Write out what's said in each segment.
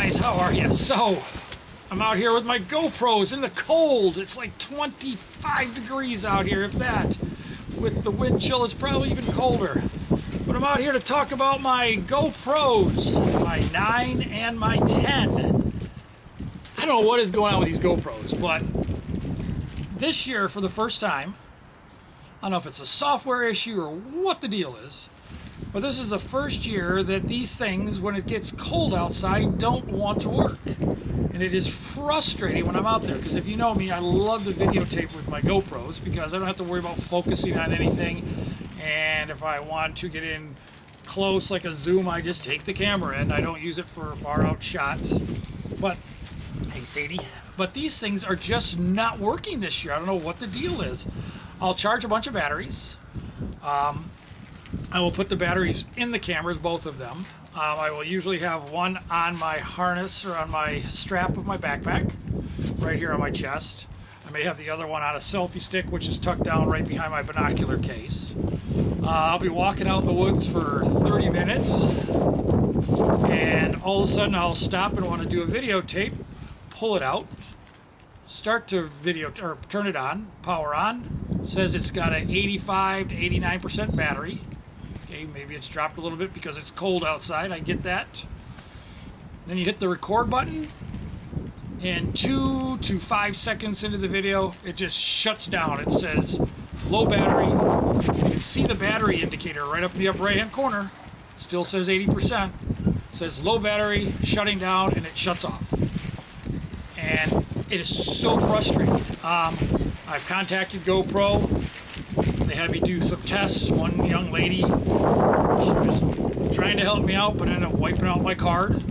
guys, how are you? So, I'm out here with my GoPros in the cold. It's like 25 degrees out here, if that. With the wind chill, it's probably even colder. But I'm out here to talk about my GoPros, my 9 and my 10. I don't know what is going on with these GoPros, but this year, for the first time, I don't know if it's a software issue or what the deal is, but this is the first year that these things, when it gets cold outside, don't want to work. And it is frustrating when I'm out there, because if you know me, I love to videotape with my GoPros because I don't have to worry about focusing on anything. And if I want to get in close like a zoom, I just take the camera in. I don't use it for far out shots. But, hey Sadie, but these things are just not working this year. I don't know what the deal is. I'll charge a bunch of batteries. I will put the batteries in the cameras, both of them. I will usually have one on my harness or on my strap of my backpack, right here on my chest. I may have the other one on a selfie stick, which is tucked down right behind my binocular case. I'll be walking out in the woods for 30 minutes, and all of a sudden I'll stop and want to do a videotape, pull it out, start to video or turn it on, power on. It says it's got an 85 to 89% battery. Okay, maybe it's dropped a little bit because it's cold outside. I get that. Then you hit the record button, and 2 to 5 seconds into the video, it just shuts down. It says low battery. You can see the battery indicator right up in the upper right-hand corner. Still says 80%. It says low battery, shutting down, and it shuts off. And it is so frustrating. I've contacted GoPro. They had me do some tests. One young lady, she was trying to help me out, but ended up wiping out my card.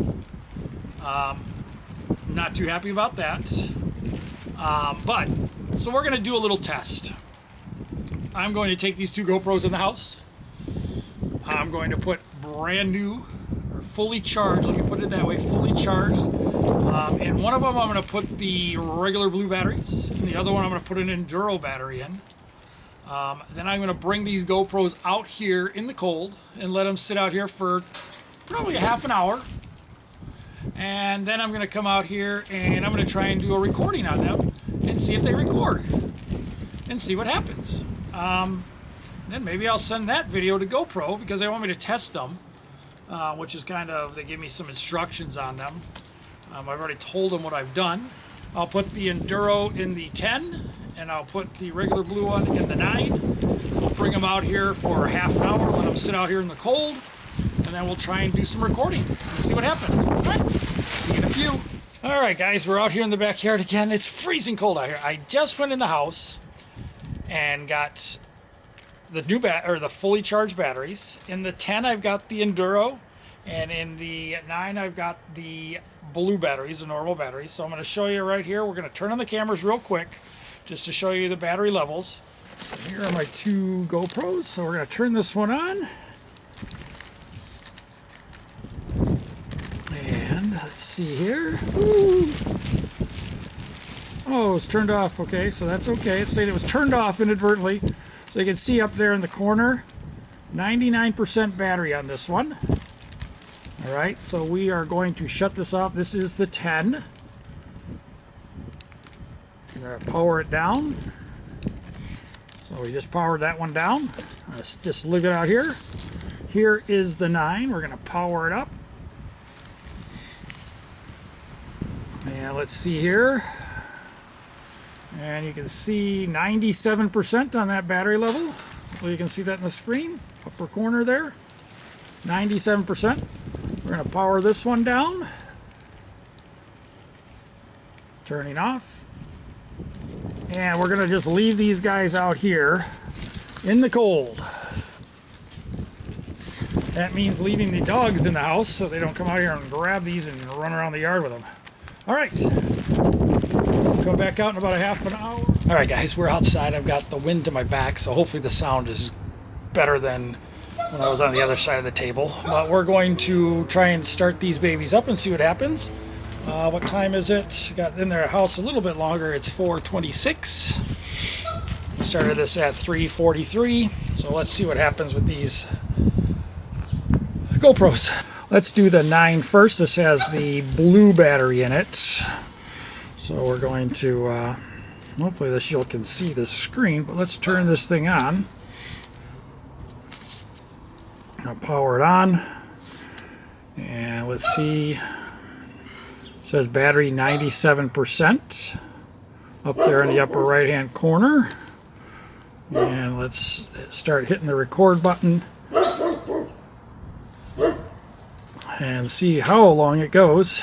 Not too happy about that. So we're going to do a little test. I'm going to take these two GoPros in the house. I'm going to put brand new, or fully charged, let me put it that way, fully charged. In one of them, I'm going to put the regular blue batteries. In the other one, I'm going to put an Enduro battery in. Then I'm going to bring these GoPros out here in the cold and let them sit out here for probably a half an hour. And then I'm going to come out here and I'm going to try and do a recording on them and see if they record and see what happens. Then maybe I'll send that video to GoPro because they want me to test them, which is kind of, they give me some instructions on them. I've already told them what I've done. I'll put the Enduro in the 10, and I'll put the regular blue one in the 9. We'll bring them out here for half an hour, let them sit out here in the cold, and then we'll try and do some recording and see what happens. All right, see you in a few. All right, guys, we're out here in the backyard again. It's freezing cold out here. I just went in the house and got the new the fully charged batteries. In the 10, I've got the Enduro, and in the 9, I've got the blue batteries, the normal batteries. So I'm going to show you right here. We're going to turn on the cameras real quick just to show you the battery levels. So here are my two GoPros. So we're going to turn this one on. And let's see here. Ooh. Oh, it's turned off. Okay, so that's okay. It's saying it was turned off inadvertently. So you can see up there in the corner, 99% battery on this one. All right, so we are going to shut this off. This is the 10. I'm going to power it down. So we just powered that one down. Let's just leave it out here. Here is the 9. We're going to power it up. And let's see here. And you can see 97% on that battery level. Well, you can see that in the screen, upper corner there. 97%. We're going to power this one down. Turning off. And we're going to just leave these guys out here in the cold. That means leaving the dogs in the house so they don't come out here and grab these and run around the yard with them. All right. Come back out in about a half an hour. All right, guys, we're outside. I've got the wind to my back, so hopefully the sound is better than when I was on the other side of the table. But we're going to try and start these babies up and see what happens. What time is it? Got in their house a little bit longer. It's 4:26. Started this at 3:43. So let's see what happens with these GoPros. Let's do the 9 first. This has the blue battery in it. So we're going to, hopefully this you can see the screen, but let's turn this thing on. I'll power it on. And let's see. It says battery 97% up there in the upper right hand corner. And let's start hitting the record button and see how long it goes.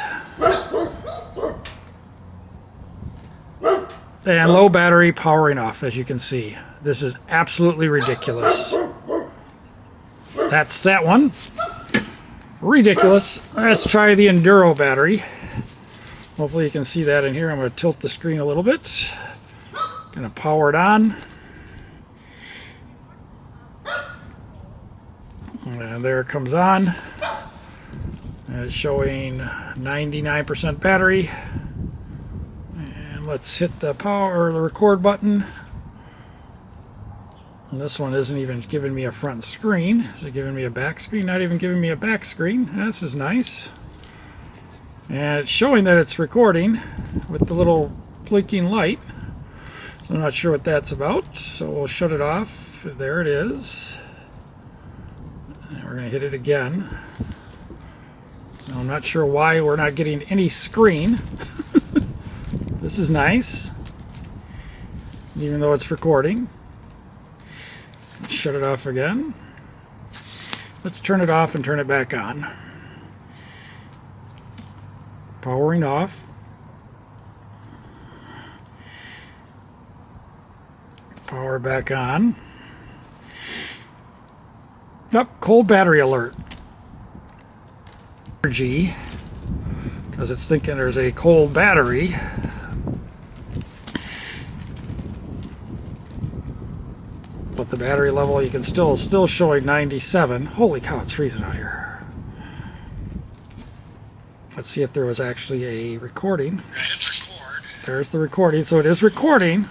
And low battery powering off, as you can see. This is absolutely ridiculous. That's that one. Ridiculous. Let's try the Enduro battery. Hopefully you can see that in here. I'm going to tilt the screen a little bit. Going to power it on. And there it comes on. And it's showing 99% battery. And let's hit the power or the record button. And this one isn't even giving me a front screen. Is it giving me a back screen? Not even giving me a back screen. This is nice. And it's showing that it's recording with the little blinking light. So I'm not sure what that's about. So we'll shut it off. There it is. And we're going to hit it again. So I'm not sure why we're not getting any screen. This is nice. Even though it's recording. Shut it off again. Let's turn it off and turn it back on. Powering off. Power back on. Up, cold battery alert. Energy, because it's thinking there's a cold battery. But the battery level, you can still showing 97. Holy cow, it's freezing out here. Let's see if there was actually a recording. Hit record. There's the recording, so it is recording.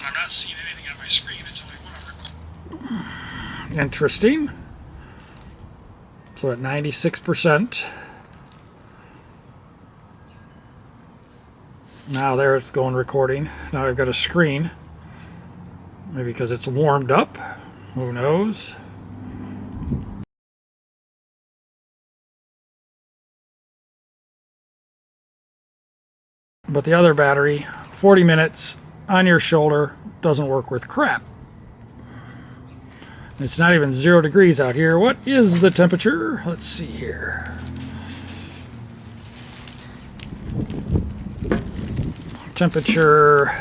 I'm not seeing anything on my screen until I want to record. Interesting. So at 96%. Now there it's going recording. Now I've got a screen. Maybe because it's warmed up. Who knows? But the other battery, 40 minutes on your shoulder, doesn't work with crap. It's not even 0 degrees out here. What is the temperature? Let's see here. Temperature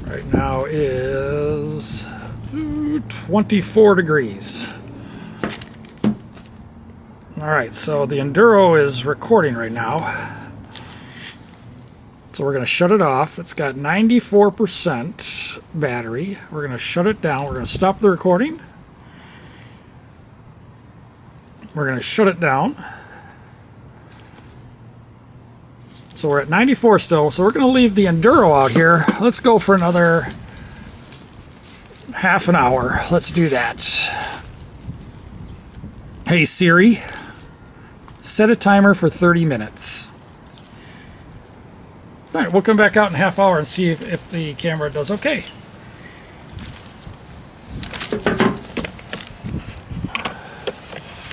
right now is 24 degrees. All right, so the Enduro is recording right now. So we're going to shut it off. It's got 94% battery. We're going to shut it down. We're going to stop the recording. We're going to shut it down. So we're at 94 still. So we're going to leave the Enduro out here. Let's go for another half an hour. Let's do that. Hey Siri, set a timer for 30 minutes. All right, we'll come back out in a half hour and see if the camera does okay.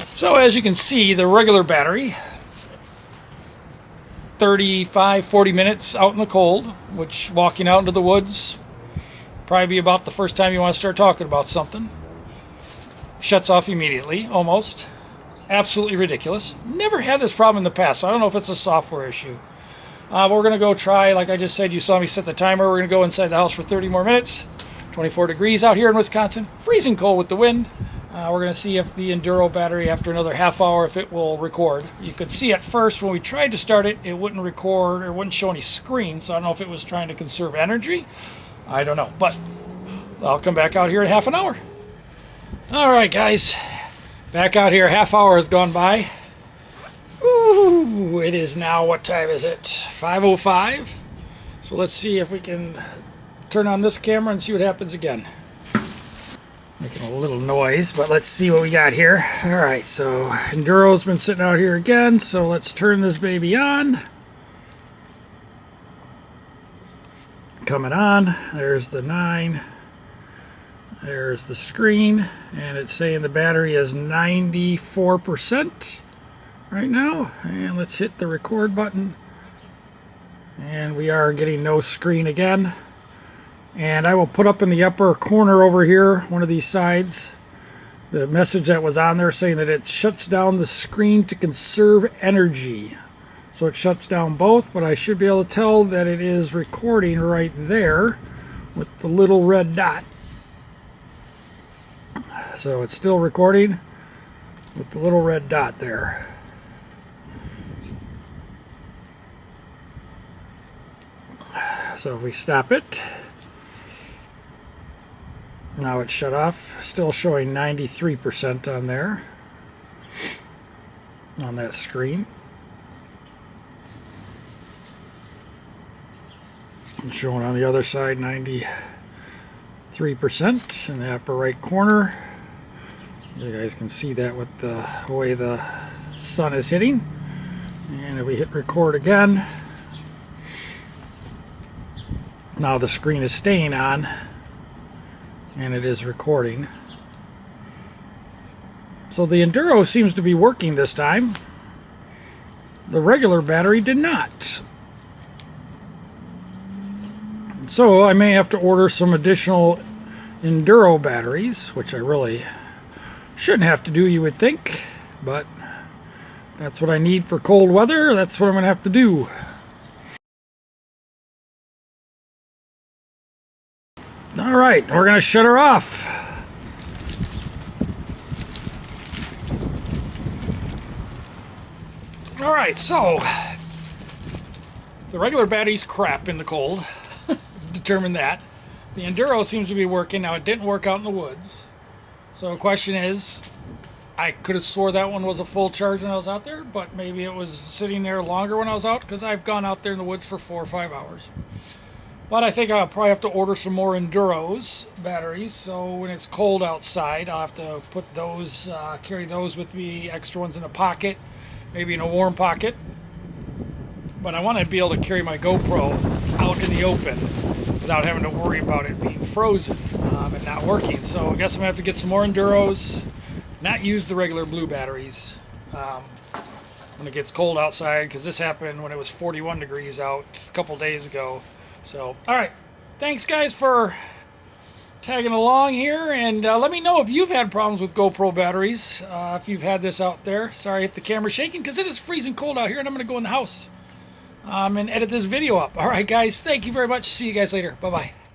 So as you can see, the regular battery, 35-40 minutes out in the cold, which walking out into the woods, probably be about the first time you want to start talking about something. Shuts off immediately, almost. Absolutely ridiculous. Never had this problem in the past, so I don't know if it's a software issue. But we're going to go try, like I just said, you saw me set the timer. We're going to go inside the house for 30 more minutes. 24 degrees out here in Wisconsin. Freezing cold with the wind. We're going to see if the Enduro battery, after another half hour, if it will record. You could see at first when we tried to start it, it wouldn't record or wouldn't show any screen. So I don't know if it was trying to conserve energy. I don't know. But I'll come back out here in half an hour. All right, guys. Back out here. Half hour has gone by. Ooh, it is now, what time is it? 5:05. So let's see if we can turn on this camera and see what happens again. Making a little noise, but let's see what we got here. Alright, so Enduro's been sitting out here again, so let's turn this baby on. Coming on. There's the 9. There's the screen, and it's saying the battery is 94% right now. And let's hit the record button. And we are getting no screen again. And I will put up in the upper corner over here, one of these sides, the message that was on there saying that it shuts down the screen to conserve energy. So it shuts down both, but I should be able to tell that it is recording right there with the little red dot. So it's still recording with the little red dot there. So if we stop it, now it's shut off, still showing 93% on there, on that screen. And showing on the other side 93% in the upper right corner. You guys can see that with the way the sun is hitting. And if we hit record again, now the screen is staying on. And it is recording. So the Enduro seems to be working this time. The regular battery did not. So I may have to order some additional Enduro batteries, which I really shouldn't have to do, you would think. But that's what I need for cold weather. That's what I'm going to have to do. All right, we're going to shut her off. All right, so the regular battery's crap in the cold. Determined that. The Enduro seems to be working. Now, it didn't work out in the woods. So the question is, I could have swore that one was a full charge when I was out there, but maybe it was sitting there longer when I was out, because I've gone out there in the woods for 4 or 5 hours. But I think I'll probably have to order some more Enduros batteries, so when it's cold outside, I'll have to put those, carry those with me, extra ones in a pocket, maybe in a warm pocket. But I want to be able to carry my GoPro out in the open without having to worry about it being frozen and not working. So I guess I'm going to have to get some more Enduros, not use the regular blue batteries when it gets cold outside, because this happened when it was 41 degrees out a couple days ago. So, all right. Thanks, guys, for tagging along here. And let me know if you've had problems with GoPro batteries, if you've had this out there. Sorry if the camera's shaking, because it is freezing cold out here, and I'm going to go in the house and edit this video up. All right, guys. Thank you very much. See you guys later. Bye-bye.